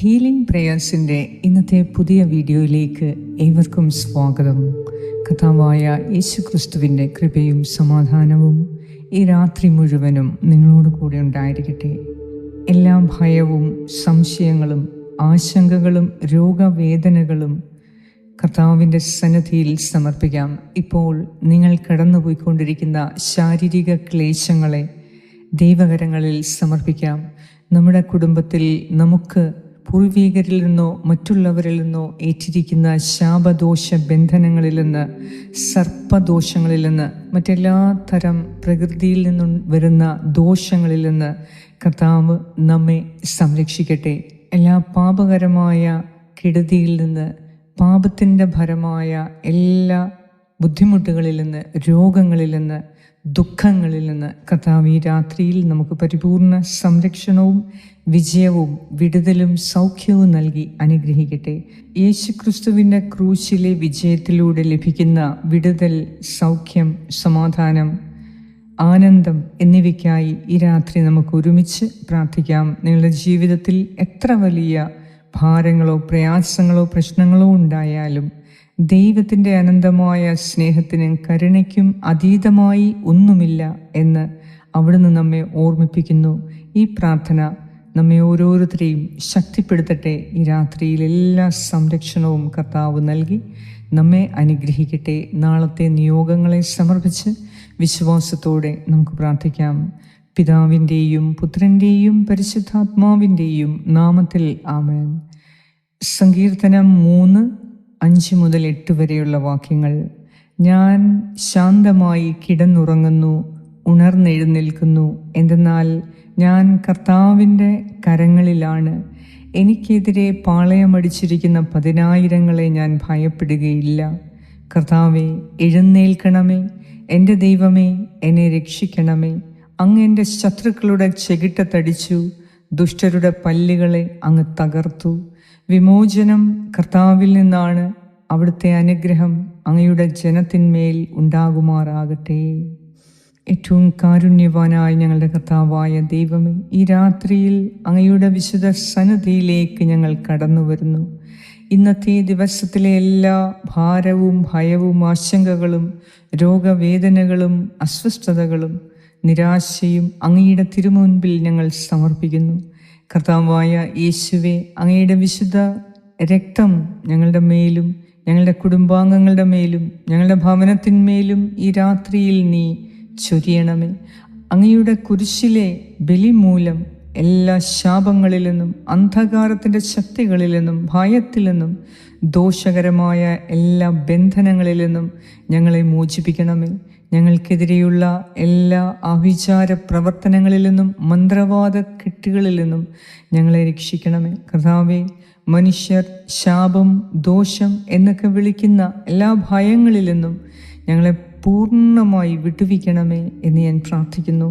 Healing പ്രേയേഴ്സിൻ്റെ ഇന്നത്തെ പുതിയ വീഡിയോയിലേക്ക് ഏവർക്കും സ്വാഗതം. കർത്താവായ യേശുക്രിസ്തുവിൻ്റെ കൃപയും സമാധാനവും ഈ രാത്രി മുഴുവനും നിങ്ങളോട് കൂടെ ഉണ്ടായിരിക്കട്ടെ. എല്ലാ ഭയവും സംശയങ്ങളും ആശങ്കകളും രോഗവേദനകളും കർത്താവിൻ്റെ സന്നിധിയിൽ സമർപ്പിക്കാം. ഇപ്പോൾ നിങ്ങൾ കടന്നുപോയിക്കൊണ്ടിരിക്കുന്ന ശാരീരിക ക്ലേശങ്ങളെ ദൈവകരങ്ങളിൽ സമർപ്പിക്കാം. നമ്മുടെ കുടുംബത്തിൽ നമുക്ക് പൂർവീകരിൽ നിന്നോ മറ്റുള്ളവരിൽ നിന്നോ ഏറ്റിരിക്കുന്ന ശാപദോഷ ബന്ധനങ്ങളിൽ നിന്ന്, സർപ്പദോഷങ്ങളിൽ നിന്ന്, മറ്റെല്ലാ തരം പ്രകൃതിയിൽ നിന്നും വരുന്ന ദോഷങ്ങളിൽ നിന്ന് കർത്താവ് നമ്മെ സംരക്ഷിക്കട്ടെ. എല്ലാ പാപകരമായ കെടുതിയിൽ നിന്ന്, പാപത്തിൻ്റെ ഫലമായ എല്ലാ ബുദ്ധിമുട്ടുകളിൽ നിന്ന്, രോഗങ്ങളിൽ നിന്ന്, ദുഃഖങ്ങളിൽ നിന്ന് കർത്താവ് ഈ രാത്രിയിൽ നമുക്ക് പരിപൂർണ സംരക്ഷണവും വിജയവും വിടുതലും സൗഖ്യവും നൽകി അനുഗ്രഹിക്കട്ടെ. യേശുക്രിസ്തുവിൻ്റെ ക്രൂശിലെ വിജയത്തിലൂടെ ലഭിക്കുന്ന വിടുതൽ, സൗഖ്യം, സമാധാനം, ആനന്ദം എന്നിവയ്ക്കായി ഈ രാത്രി നമുക്ക് ഒരുമിച്ച് പ്രാർത്ഥിക്കാം. നിങ്ങളുടെ ജീവിതത്തിൽ എത്ര വലിയ ഭാരങ്ങളോ പ്രയാസങ്ങളോ പ്രശ്നങ്ങളോ ഉണ്ടായാലും ദൈവത്തിൻ്റെ അനന്തമായ സ്നേഹത്തിനും കരുണയ്ക്കും അതീതമായി ഒന്നുമില്ല എന്ന് അവിടുന്ന് നമ്മെ ഓർമ്മിപ്പിക്കുന്നു. ഈ പ്രാർത്ഥന നമ്മെ ഓരോരുത്തരെയും ശക്തിപ്പെടുത്തട്ടെ. ഈ രാത്രിയിൽ എല്ലാ സംരക്ഷണവും കർത്താവ് നൽകി നമ്മെ അനുഗ്രഹിക്കട്ടെ. നാളത്തെ നിയോഗങ്ങളെ സമർപ്പിച്ച് വിശ്വാസത്തോടെ നമുക്ക് പ്രാർത്ഥിക്കാം. പിതാവിൻ്റെയും പുത്രൻ്റെയും പരിശുദ്ധാത്മാവിൻ്റെയും നാമത്തിൽ ആമേൻ. സങ്കീർത്തനം 3:5-8 വരെയുള്ള വാക്യങ്ങൾ. ഞാൻ ശാന്തമായി കിടന്നുറങ്ങുന്നു, ഉണർന്നെഴുന്നേൽക്കുന്നു. എന്തെന്നാൽ ഞാൻ കർത്താവിൻ്റെ കരങ്ങളിലാണ്. എനിക്കെതിരെ പാളയമടിച്ചിരിക്കുന്ന 10,000 ഞാൻ ഭയപ്പെടുകയില്ല. കർത്താവേ, എഴുന്നേൽക്കണമേ. എൻ്റെ ദൈവമേ, എന്നെ രക്ഷിക്കണമേ. അങ്ങ് എൻ്റെ ശത്രുക്കളുടെ ചെകിട്ടത്തടിച്ചു, ദുഷ്ടരുടെ പല്ലുകളെ അങ്ങ് തകർത്തു. വിമോചനം കർത്താവിൽ നിന്നാണ്. അവിടുത്തെ അനുഗ്രഹം അങ്ങയുടെ ജനത്തിന്മേൽ ഉണ്ടാകുമാറാകട്ടെ. ഏറ്റവും കാരുണ്യവാനായ ഞങ്ങളുടെ കർത്താവായ ദൈവമേ, ഈ രാത്രിയിൽ അങ്ങയുടെ വിശുദ്ധ സന്നിധിയിലേക്ക് ഞങ്ങൾ കടന്നു വരുന്നു. ഇന്നത്തെ ദിവസത്തിലെ എല്ലാ ഭാരവും ഭയവും ആശങ്കകളും രോഗവേദനകളും അസ്വസ്ഥതകളും നിരാശയും അങ്ങയുടെ തിരുമുൻപിൽ ഞങ്ങൾ സമർപ്പിക്കുന്നു. കർത്താവായ യേശുവേ, അങ്ങയുടെ വിശുദ്ധ രക്തം ഞങ്ങളുടെ മേലും ഞങ്ങളുടെ കുടുംബാംഗങ്ങളുടെ മേലും ഞങ്ങളുടെ ഭവനത്തിന്മേലും ഈ രാത്രിയിൽ നീ ചൊരിയണമേ. അങ്ങയുടെ കുരിശിലെ ബലി മൂലം എല്ലാ ശാപങ്ങളിൽ നിന്നും, അന്ധകാരത്തിൻ്റെ ശക്തികളിൽ നിന്നും, ഭയത്തിൽ നിന്നും, ദോഷകരമായ എല്ലാ ബന്ധനങ്ങളിൽ നിന്നും ഞങ്ങളെ മോചിപ്പിക്കണമേ. ഞങ്ങൾക്കെതിരെയുള്ള എല്ലാ ആഭിചാര പ്രവർത്തനങ്ങളിൽ നിന്നും, മന്ത്രവാദ കെട്ടുകളിൽ നിന്നും ഞങ്ങളെ രക്ഷിക്കണമേ. കർത്താവേ, മനുഷ്യർ ശാപം, ദോഷം എന്നൊക്കെ വിളിക്കുന്ന എല്ലാ ഭയങ്ങളിൽ നിന്നും ഞങ്ങളെ പൂർണ്ണമായി വിട്ടുവിക്കണമേ എന്ന് ഞാൻ പ്രാർത്ഥിക്കുന്നു.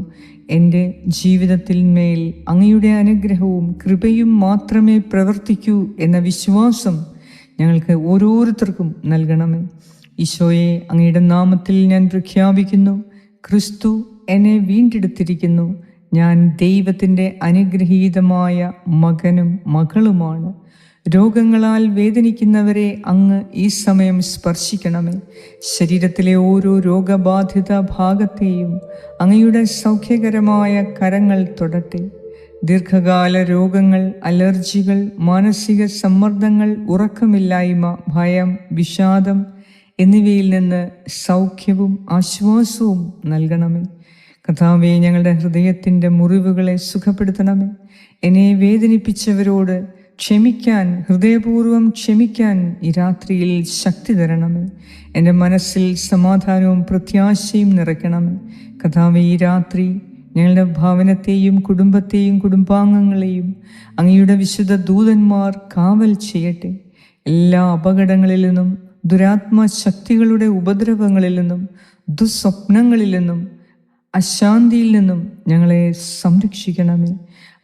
എൻ്റെ ജീവിതത്തിൽ മേൽ അങ്ങയുടെ അനുഗ്രഹവും കൃപയും മാത്രമേ പ്രവർത്തിക്കൂ എന്ന വിശ്വാസം ഞങ്ങൾക്ക് ഓരോരുത്തർക്കും നൽകണമേ. ഈശോയെ, അങ്ങയുടെ നാമത്തിൽ ഞാൻ പ്രഖ്യാപിക്കുന്നു, ക്രിസ്തു എന്നെ വീണ്ടെടുത്തിരിക്കുന്നു. ഞാൻ ദൈവത്തിൻ്റെ അനുഗ്രഹീതമായ മകനും മകളുമാണ്. രോഗങ്ങളാൽ വേദനിക്കുന്നവരെ അങ്ങ് ഈ സമയം സ്പർശിക്കണമേ. ശരീരത്തിലെ ഓരോ രോഗബാധിത ഭാഗത്തെയും അങ്ങയുടെ സൗഖ്യകരമായ കരങ്ങൾ തൊടട്ടെ. ദീർഘകാല രോഗങ്ങൾ, അലർജികൾ, മാനസിക സമ്മർദ്ദങ്ങൾ, ഉറക്കമില്ലായ്മ, ഭയം, വിഷാദം എന്നിവയിൽ നിന്ന് സൗഖ്യവും ആശ്വാസവും നൽകണമേ. കർത്താവേ, ഞങ്ങളുടെ ഹൃദയത്തിൻ്റെ മുറിവുകളെ സുഖപ്പെടുത്തണമേ. എന്നെ വേദനിപ്പിച്ചവരോട് ക്ഷമിക്കാൻ, ഹൃദയപൂർവ്വം ക്ഷമിക്കാൻ ഈ രാത്രിയിൽ ശക്തി തരണമേ. എൻ്റെ മനസ്സിൽ സമാധാനവും പ്രത്യാശയും നിറയ്ക്കണമേ. കർത്താവേ, ഈ രാത്രി ഞങ്ങളുടെ ഭവനത്തെയും കുടുംബത്തെയും കുടുംബാംഗങ്ങളെയും അങ്ങയുടെ വിശുദ്ധ ദൂതന്മാർ കാവൽ ചെയ്യട്ടെ. എല്ലാ അപകടങ്ങളിൽ നിന്നും, ദുരാത്മ ശക്തികളുടെ ഉപദ്രവങ്ങളിൽ നിന്നും, ദുസ്വപ്നങ്ങളിൽ നിന്നും, അശാന്തിയിൽ നിന്നും ഞങ്ങളെ സംരക്ഷിക്കണമേ.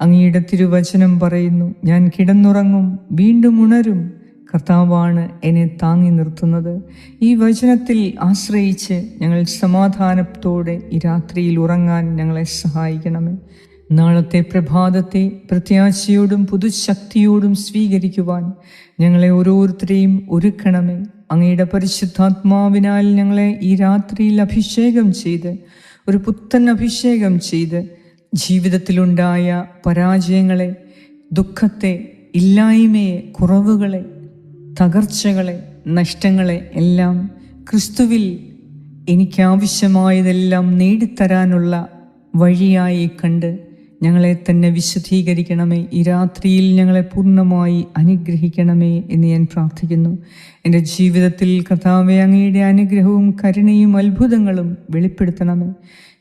അങ്ങയുടെ തിരുവചനം പറയുന്നു, ഞാൻ കിടന്നുറങ്ങും, വീണ്ടും ഉണരും. കർത്താവാണ് എന്നെ താങ്ങി നിർത്തുന്നത്. ഈ വചനത്തിൽ ആശ്രയിച്ച് ഞങ്ങൾ സമാധാനത്തോടെ ഈ രാത്രിയിൽ ഉറങ്ങാൻ ഞങ്ങളെ സഹായിക്കണമേ. നാളത്തെ പ്രഭാതത്തെ പ്രത്യാശയോടും പുതുശക്തിയോടും സ്വീകരിക്കുവാൻ ഞങ്ങളെ ഓരോരുത്തരെയും ഒരുക്കണമേ. അങ്ങയുടെ പരിശുദ്ധാത്മാവിനാൽ ഞങ്ങളെ ഈ രാത്രിയിൽ അഭിഷേകം ചെയ്ത്, ഒരു പുത്തൻ അഭിഷേകം ചെയ്ത്, ജീവിതത്തിലുണ്ടായ പരാജയങ്ങളെ, ദുഃഖത്തെ, ഇല്ലായ്മയെ, കുറവുകളെ, തകർച്ചകളെ, നഷ്ടങ്ങളെ എല്ലാം ക്രിസ്തുവിൽ എനിക്കാവശ്യമായതെല്ലാം നേടിത്തരാനുള്ള വഴിയായി കണ്ട് ഞങ്ങളെ തന്നെ വിശുദ്ധീകരിക്കണമേ. ഈ രാത്രിയിൽ ഞങ്ങളെ പൂർണ്ണമായി അനുഗ്രഹിക്കണമേ എന്ന് ഞാൻ പ്രാർത്ഥിക്കുന്നു. എൻ്റെ ജീവിതത്തിൽ കർത്താവേ, അങ്ങയുടെ അനുഗ്രഹവും കരുണയും അത്ഭുതങ്ങളും വെളിപ്പെടുത്തണമേ.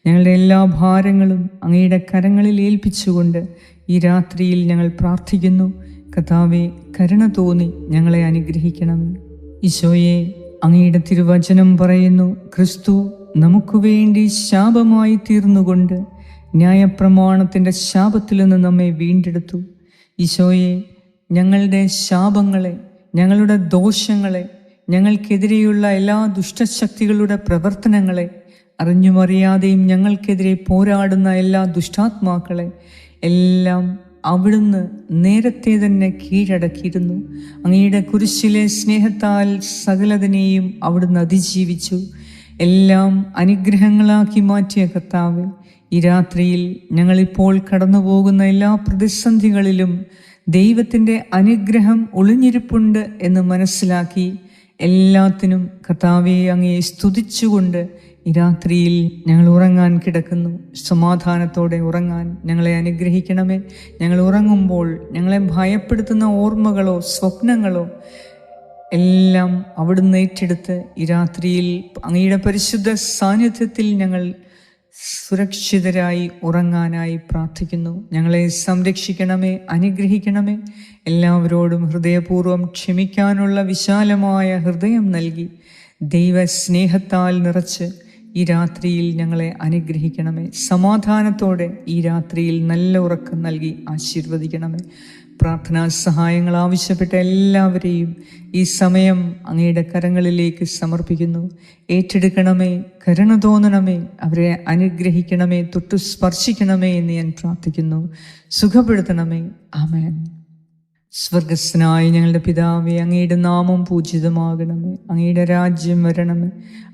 ഞങ്ങളുടെ എല്ലാ ഭാരങ്ങളും അങ്ങയുടെ കരങ്ങളിൽ ഏൽപ്പിച്ചുകൊണ്ട് ഈ രാത്രിയിൽ ഞങ്ങൾ പ്രാർത്ഥിക്കുന്നു. കർത്താവേ, കരുണ തോന്നി ഞങ്ങളെ അനുഗ്രഹിക്കണമേ. ഈശോയെ, അങ്ങയുടെ തിരുവചനം പറയുന്നു, ക്രിസ്തു നമുക്ക് വേണ്ടി ശാപമായി തീർന്നുകൊണ്ട് ന്യായപ്രമാണത്തിൻ്റെ ശാപത്തിൽ നിന്ന് നമ്മെ വീണ്ടെടുത്തു. ഈശോയെ, ഞങ്ങളുടെ ശാപങ്ങളെ, ഞങ്ങളുടെ ദോഷങ്ങളെ, ഞങ്ങൾക്കെതിരെയുള്ള എല്ലാ ദുഷ്ടശക്തികളുടെ പ്രവർത്തനങ്ങളെ, അറിഞ്ഞുമറിയാതെയും ഞങ്ങൾക്കെതിരെ പോരാടുന്ന എല്ലാ ദുഷ്ടാത്മാക്കളെ എല്ലാം അവിടുന്ന് നേരത്തെ തന്നെ കീഴടക്കിയിരുന്നു. അങ്ങയുടെ കുരിശിലെ സ്നേഹത്താൽ സകലതിനെയും അവിടുന്ന് അതിജീവിച്ചു. എല്ലാം അനുഗ്രഹങ്ങളാക്കി മാറ്റിയ കർത്താവേ, ഈ രാത്രിയിൽ ഞങ്ങളിപ്പോൾ കടന്നു പോകുന്ന എല്ലാ പ്രതിസന്ധികളിലും ദൈവത്തിൻ്റെ അനുഗ്രഹം ഒളിഞ്ഞിരിപ്പുണ്ട് എന്ന് മനസ്സിലാക്കി എല്ലാത്തിനും കർത്താവേ അങ്ങയെ സ്തുതിച്ചുകൊണ്ട് ഈ രാത്രിയിൽ ഞങ്ങൾ ഉറങ്ങാൻ കിടക്കുന്നു. സമാധാനത്തോടെ ഉറങ്ങാൻ ഞങ്ങളെ അനുഗ്രഹിക്കണമേ. ഞങ്ങൾ ഉറങ്ങുമ്പോൾ ഞങ്ങളെ ഭയപ്പെടുത്തുന്ന ഓർമ്മകളോ സ്വപ്നങ്ങളോ എല്ലാം അവിടുന്ന് ഏറ്റെടുത്ത് ഈ രാത്രിയിൽ അങ്ങയുടെ പരിശുദ്ധ സാന്നിധ്യത്തിൽ ഞങ്ങൾ സുരക്ഷിതരായി ഉറങ്ങാനായി പ്രാർത്ഥിക്കുന്നു. ഞങ്ങളെ സംരക്ഷിക്കണമേ, അനുഗ്രഹിക്കണമേ. എല്ലാവരോടും ഹൃദയപൂർവ്വം ക്ഷമിക്കാനുള്ള വിശാലമായ ഹൃദയം നൽകി ദൈവസ്നേഹത്താൽ നിറച്ച് ഈ രാത്രിയിൽ ഞങ്ങളെ അനുഗ്രഹിക്കണമേ. സമാധാനത്തോടെ ഈ രാത്രിയിൽ നല്ല ഉറക്കം നൽകി ആശീർവദിക്കണമേ. പ്രാർത്ഥനാ സഹായങ്ങൾ ആവശ്യപ്പെട്ട എല്ലാവരെയും ഈ സമയം അങ്ങയുടെ കരങ്ങളിലേക്ക് സമർപ്പിക്കുന്നു. ഏറ്റെടുക്കണമേ, കരുണ തോന്നണമേ, അവരെ അനുഗ്രഹിക്കണമേ, തൊട്ടു സ്പർശിക്കണമേ എന്ന് ഞാൻ പ്രാർത്ഥിക്കുന്നു. സുഖപ്പെടുത്തണമേ. ആമേൻ. സ്വർഗസ്നായ ഞങ്ങളുടെ പിതാവേ, അങ്ങയുടെ നാമം പൂജിതമാകണമേ. അങ്ങയുടെ രാജ്യം വരണമേ.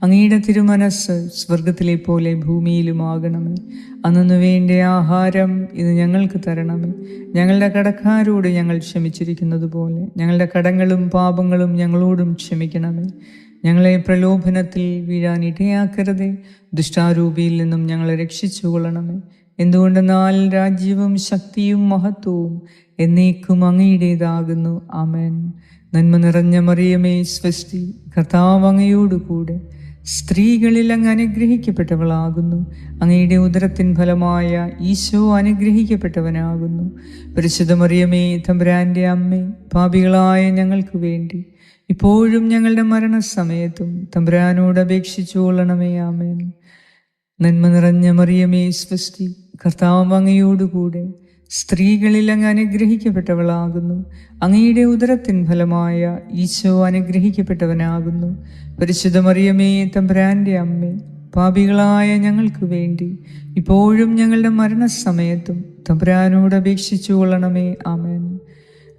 അങ്ങയുടെ തിരുമനസ് സ്വർഗത്തിലെ പോലെ ഭൂമിയിലുമാകണമേ. അന്നു വേണ്ട ആഹാരം ഇന്ന് ഞങ്ങൾക്ക് തരണമേ. ഞങ്ങളുടെ കടക്കാരോട് ഞങ്ങൾ ക്ഷമിച്ചിരിക്കുന്നത് പോലെ ഞങ്ങളുടെ കടങ്ങളും പാപങ്ങളും ഞങ്ങളോടും ക്ഷമിക്കണമേ. ഞങ്ങളെ പ്രലോഭനത്തിൽ വീഴാൻ ഇടയാക്കരുതേ. ദുഷ്ടാരൂപിയിൽ നിന്നും ഞങ്ങളെ രക്ഷിച്ചുകൊള്ളണമേ. എന്തുകൊണ്ടെന്നാൽ രാജ്യവും ശക്തിയും മഹത്വവും എന്നേക്കും അങ്ങയുടേതാകുന്നു. ആമേൻ. നന്മ നിറഞ്ഞ മറിയമേ, സ്വസ്തി, കർത്താവ് അങ്ങയോടുകൂടെ സ്ത്രീകളിൽ അങ്ങ് അനുഗ്രഹിക്കപ്പെട്ടവളാകുന്നു. അങ്ങയുടെ ഉദരത്തിൻ ഫലമായ ഈശോ അനുഗ്രഹിക്കപ്പെട്ടവനാകുന്നു. പരിശുദ്ധ മറിയമേ, തമ്പുരാൻ്റെ അമ്മേ, പാപികളായ ഞങ്ങൾക്ക് വേണ്ടി ഇപ്പോഴും ഞങ്ങളുടെ മരണസമയത്തും തമ്പുരാനോട് അപേക്ഷിച്ചു കൊള്ളണമേ. ആമേൻ. നന്മ നിറഞ്ഞ മറിയമേ, സ്വസ്തി, കർത്താവ് അങ്ങയോടുകൂടെ സ്ത്രീകളിൽ അങ്ങ് അനുഗ്രഹിക്കപ്പെട്ടവളാകുന്നു. അങ്ങയുടെ ഉദരത്തിൻ ഫലമായ ഈശോ അനുഗ്രഹിക്കപ്പെട്ടവനാകുന്നു. പരിശുദ്ധ മറിയമേ, തമ്പുരാൻ്റെ അമ്മേ, പാപികളായ ഞങ്ങൾക്ക് വേണ്ടി ഇപ്പോഴും ഞങ്ങളുടെ മരണസമയത്തും തമ്പുരാനോട് അപേക്ഷിച്ചു കൊള്ളണമേ. ആമേൻ.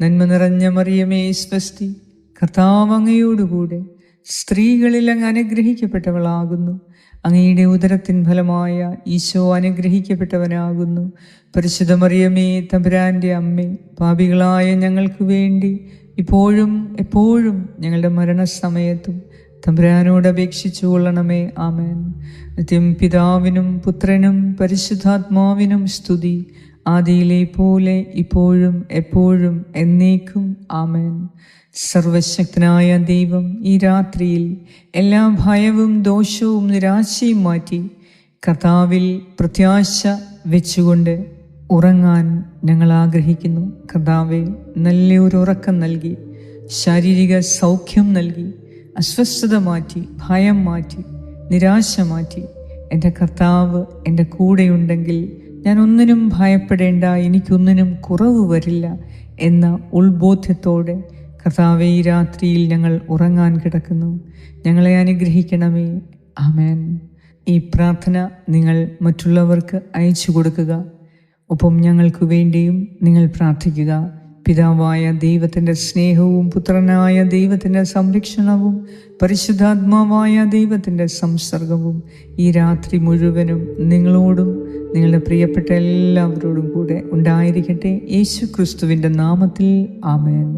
നന്മ നിറഞ്ഞ മറിയമേ, സ്വസ്തി, കർത്താവ് അങ്ങയോടുകൂടെ സ്ത്രീകളിൽ അങ്ങ് അനുഗ്രഹിക്കപ്പെട്ടവളാകുന്നു. അങ്ങയുടെ ഉദരത്തിൻ ഫലമായ ഈശോ അനുഗ്രഹിക്കപ്പെട്ടവനാകുന്നു. പരിശുദ്ധ മറിയമേ, തമ്പുരാൻ്റെ അമ്മേ, പാപികളായ ഞങ്ങൾക്ക് വേണ്ടി ഇപ്പോഴും എപ്പോഴും ഞങ്ങളുടെ മരണസമയത്തും തമ്പുരാനോട് അപേക്ഷിച്ചു കൊള്ളണമേ. ആമേൻ. നിത്യം പിതാവിനും പുത്രനും പരിശുദ്ധാത്മാവിനും സ്തുതി, ആദിയിലെ പോലെ ഇപ്പോഴും എപ്പോഴും എന്നേക്കും. ആമേൻ. സർവശക്തനായ ദൈവം ഈ രാത്രിയിൽ എല്ലാ ഭയവും ദോഷവും നിരാശയും മാറ്റി കർത്താവിൽ പ്രത്യാശ വെച്ചുകൊണ്ട് ഉറങ്ങാൻ ഞങ്ങൾ ആഗ്രഹിക്കുന്നു. കർത്താവെ, നല്ലൊരു ഉറക്കം നൽകി, ശാരീരിക സൗഖ്യം നൽകി, അസ്വസ്ഥത മാറ്റി, ഭയം മാറ്റി, നിരാശ മാറ്റി. എൻ്റെ കർത്താവ് എൻ്റെ കൂടെയുണ്ടെങ്കിൽ ഞാൻ ഒന്നിനും ഭയപ്പെടേണ്ട, എനിക്കൊന്നിനും കുറവ് വരില്ല എന്ന ഉൾബോധ്യത്തോടെ കർത്താവേ, ഈ രാത്രിയിൽ ഞങ്ങൾ ഉറങ്ങാൻ കിടക്കുന്നു. ഞങ്ങളെ അനുഗ്രഹിക്കണമേ. ആമേൻ. ഈ പ്രാർത്ഥന നിങ്ങൾ മറ്റുള്ളവർക്ക് അയച്ചു കൊടുക്കുക. ഒപ്പം ഞങ്ങൾക്ക് വേണ്ടിയും നിങ്ങൾ പ്രാർത്ഥിക്കുക. പിതാവായ ദൈവത്തിൻ്റെ സ്നേഹവും പുത്രനായ ദൈവത്തിൻ്റെ സംരക്ഷണവും പരിശുദ്ധാത്മാവായ ദൈവത്തിൻ്റെ സംസർഗവും ഈ രാത്രി മുഴുവനും നിങ്ങളോടും നിങ്ങളുടെ പ്രിയപ്പെട്ട എല്ലാവരോടും കൂടെ ഉണ്ടായിരിക്കട്ടെ. യേശു ക്രിസ്തുവിൻ്റെ നാമത്തിൽ ആമേൻ.